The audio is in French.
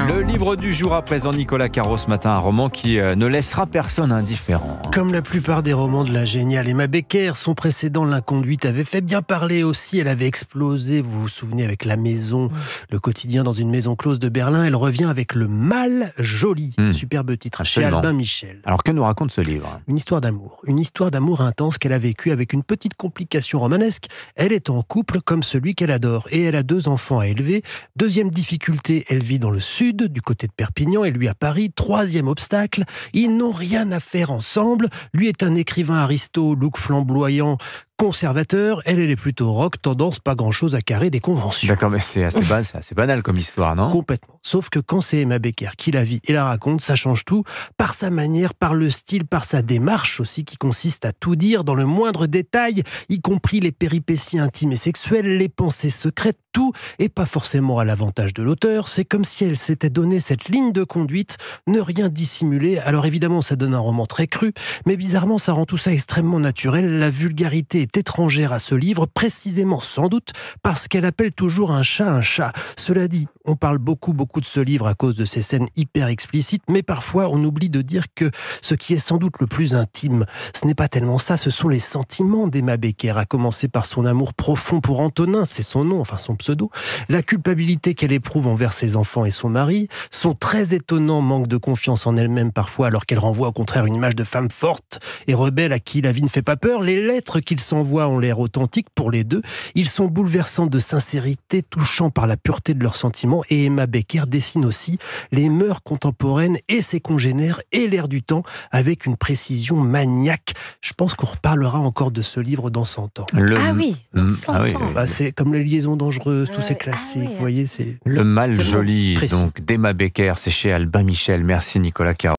matin. Le livre du jour à présent, Nicolas Caro, ce matin, un roman qui ne laissera personne indifférent. Comme la plupart des romans de la géniale Emma Becker, son précédent L'Inconduite avait fait bien parler aussi. Elle avait explosé, vous vous souvenez, avec La Maison, le quotidien dans une maison close de Berlin. Elle revient avec Le Mal Joli, superbe titre, chez Albin Michel. Alors que nous raconte ce livre? Une histoire d'amour intense qu'elle a vécue avec une petite complication romanesque. Elle est en couple comme celui qu'elle adore et elle a 2 enfants à élever. Deuxième difficulté, elle vit dans le sud, du côté de Perpignan, et lui à Paris. Troisième obstacle, ils n'ont rien à faire ensemble. Lui est un écrivain aristo, look flamboyant, conservateur. Elle est plutôt rock, tendance pas grand-chose à carrer des conventions. D'accord, mais c'est assez banal comme histoire, non? Complètement. Sauf que quand c'est Emma Becker qui la vit et la raconte, ça change tout. Par sa manière, par le style, par sa démarche aussi, qui consiste à tout dire dans le moindre détail, y compris les péripéties intimes et sexuelles, les pensées secrètes, tout, et pas forcément à l'avantage de l'auteur. C'est comme si elle s'était donné cette ligne de conduite, ne rien dissimuler. Alors évidemment, ça donne un roman très cru, mais bizarrement, ça rend tout ça extrêmement naturel. La vulgarité est étrangère à ce livre, précisément sans doute parce qu'elle appelle toujours un chat un chat. Cela dit, on parle beaucoup de ce livre à cause de ces scènes hyper explicites, mais parfois on oublie de dire que ce qui est sans doute le plus intime, ce n'est pas tellement ça, ce sont les sentiments d'Emma Becker, à commencer par son amour profond pour Antonin, c'est son nom, enfin son pseudo, la culpabilité qu'elle éprouve envers ses enfants et son mari, son très étonnant manque de confiance en elle-même parfois, alors qu'elle renvoie au contraire une image de femme forte et rebelle à qui la vie ne fait pas peur. Les lettres qu'ils s'envoient ont l'air authentiques pour les deux, ils sont bouleversants de sincérité, touchants par la pureté de leurs sentiments, et Emma Becker dessine aussi les mœurs contemporaines et ses congénères et l'air du temps avec une précision maniaque. Je pense qu'on reparlera encore de ce livre dans 100 ans. Ah oui, dans 100 ans. Bah, c'est comme Les Liaisons dangereuses, tous ces classiques, vous voyez, c'est Le Mal tellement Joli, précis. donc d'Emma Becker, c'est chez Albin Michel. Merci Nicolas Caro.